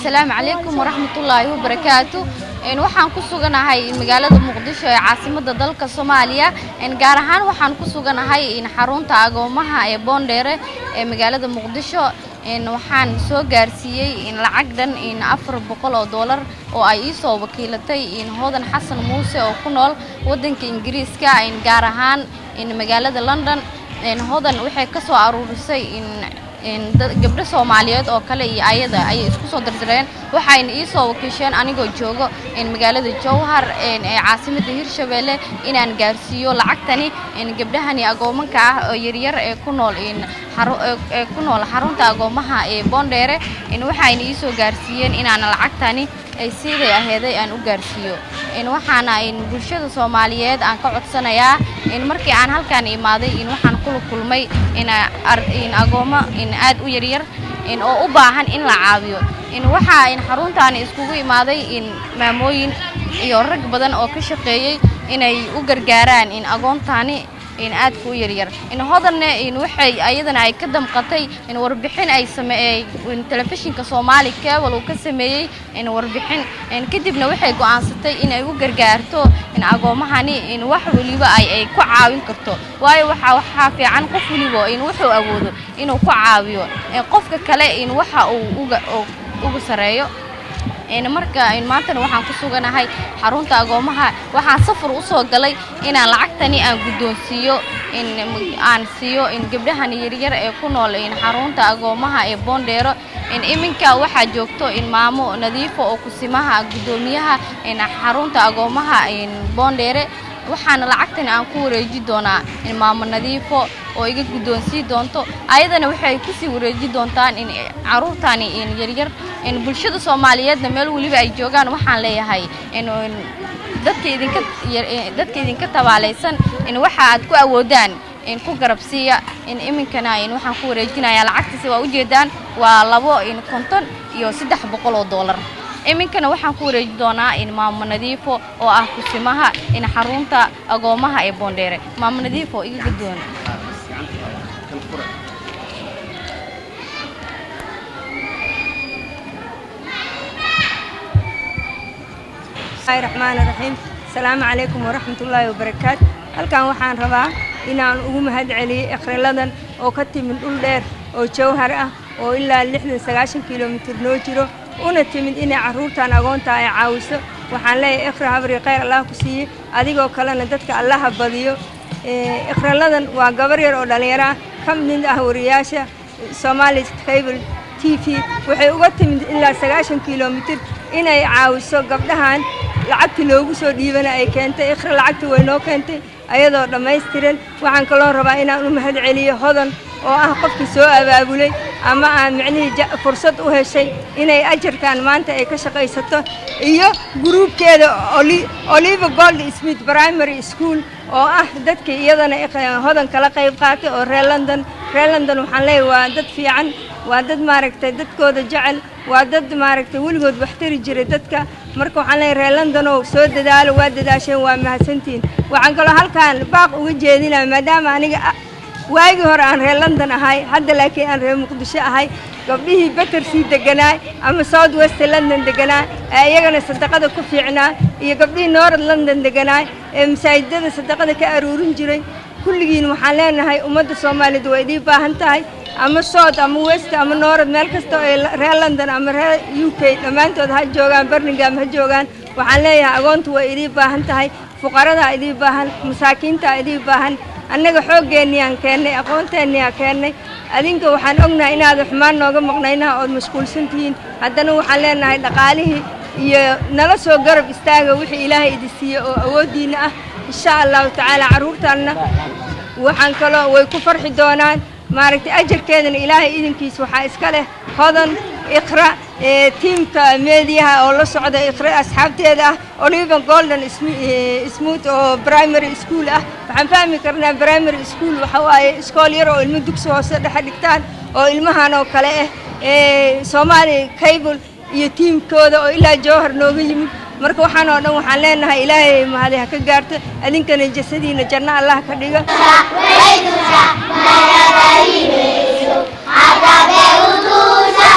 السلام عليكم ورحمة الله وبركاته. إن وحن كسوجنا هاي مجال المقدسة عاصمة الدولة الصومالية. إن جارهان وحن كسوجنا هاي إن حرون تاجومها بوندير مجال المقدسة. إن وحن سو جارسية إن العقدن إن أفر $100 وأيسو وكيلتي إن هذا حسن موسى وكنول ودن كإنجليز كا إن جارهان إن مجال لندن إن هذا وحي كسو عروسي إن قبل Soomaaliyeed oo kale iyo ayada ay isku soo dirdireen waxayna ii soo wakiisheen anigoo joogo in magaalada Jowhar ee caasimadda Hirshabelle inaan gaarsiiyo lacagtani in gabdhahani agoomanka ah oo yaryar ee ku nool xarunta agoomaha ee Boondere in waxayna ii soo gaarsiiyeen inaan lacagtani ay sidii aheeday aan u gaarsiiyo in waxaana in bulshada Soomaaliyeed aan ka codsanayaa in markii aan halkaan imaaday in waxaan kulmay in agooma in aad u yaryar in oo u baahan in la caawiyo in waxa in xaruntaan iskugu imaaday in maamooyin iyo rag badan oo ka shaqeeyay inay u gargaaraan in agoontaani in aad ku yaryar in hodanna in waxay ayadana ay ka damqatay in warbixin ay sameeyay in telefishinka Soomaali Cable uu ka sameeyay in warbixin in kadibna waxay go'aansatay in ay u gargaarto in agoomahani in wax waliba ay ku caawin karto waayo waxa fiican qof waliba in wuxuu awoodo inuu ku caawiyo qofka kale in waxa uu ugu sareeyo إن مركا إن مانتنا وحن كسوجنا هاي حرونتا أقومها وحن سفر وصل جلي إن العقتني أن قدون سيو إن سيو إن قبلها نيرير يكونوا إن حرونتا أقومها بونديرو إن إمكا واحد جوكتو إن مامو نظيفة أو كسمها قدوميها إن حرونتا أقومها إن بونديرو waxaan lacagtan aan ku wareeji doonaa in maamo nadiifo oo iga gudoonsii doonto ayadana waxay ku sii wareeji doontaan in caruurtaani in yaryar in bulshada Soomaaliyeedna meel waliba ay joogaan waxaan leeyahay in dadka idinka tabaalaysan in waxa aad ku awoodaan in ku garabsiya in iminkana in waxaan ku wareejinayaa lacagtiisa waa u jeedaan waa $250 iyo $300 iminkana waxaan ku wareeji doonaa in maamo nadiifo oo ah kusimaha in xarunta agoomaha ee Boondere maamo nadiifo iga gudoon Bismillahirrahmanirrahim. Assalamu alaykum warahmatullahi wabarakatuh. Halkaan waxaan rabaa inaan ugu mahadceliyo ikhriladan oo ka timid dhul dheer oo Jowhar ah oo ilaa 60-90 kiiloomitir noo jiro una timid inay caruurtan agoonta ay caawiso waxaan leeyahay ikhra habri khayr Allah ku siiyo adigoo kalena dadka Allah badiyo ikhriladan waa gabar yar oo dhalinyaro ah ka mid ah wariyaasha Somali Cable TV waxay uga timid ilaa 90 kiiloomitir inay caawiso gabdhahan lacagtii loogu soo dhiibana ay keentay ikhra lacagtii way noo keentay ayadoo dhameystiran waxaan kaloo rabaa inaan u mahadceliyo hodan oo ah qofkii soo abaabulay ama aan macnaheedu fursad u heshay inay ajarkan maanta ay ka shaqaysato iyo groupkeeda Olive Gold Smith Primary School oo ah dadka iyadana hodan kala qayb qaatay oo reer London waxaan leeyahay waa dad fiican waa dad maaragtay dadkooda jecel waa dad maaragtay waligood wax tari jiray dadka marka waxaan leeyahay reer London oo soo dadaalo waa dadaasheen waa mahadsantiin waxaan kaloo halkaan baaq uga jeedinaa maadaama aniga waagi hore aan reer London ahay hadda laakiin aan reer Muqdisho ahay gabdhihii Battersea deganaay ama South West London deganaay ayagana sadaqada ku fiicnaa iyo gabdhihii North London deganaay masaajidada sadaqada ka aruurin jiray kulligiin waxaan leenahay ummadda Soomaaliyeed way idin baahan tahay ama South ama West ama North meel kasta oo reer London ama reer UK dhamaantood ha joogaan Birmingham ha joogaan waxaan leeyahay agoontu way idin baahan tahay fuqarada idin baahan masaakiinta idin baahan annaga xooggeennii aan keennay aqoonteennii aan keennay adinka waxaan ognahay inaad xumaan nooga maqnaynaha ood mashquulsan tihiin haddana waxaan leenahay dhaqaalihii iyo nala soo garab istaaga wixii Ilaahay idin siiyo oo awoodiina ah insha Allah ta'ala caruurtaanna waxaan kaloo way ku farxi doonaan maaragtay ajarkeedana Ilaahay idinkiisa waxa iska leh hodan iqra teamka meediyaha oo la socda iqra asxaabteeda Olive Gold Smith oo primary school ah waxaan fahmi karnaa primary school waxa waaye iskool yar oo ilmo dugsi hoose dhex dhigtaan oo ilmahan oo kale Somali Cable iyo teamkooda oo ilaa Jowhar nooga yimid marka waxaan oo dhan waxaan leenahay Ilaahay mahad ha ka gaarto adinkana jasadiina janno Allah ka dhigo way tusa marada iimayso hada bee u tusa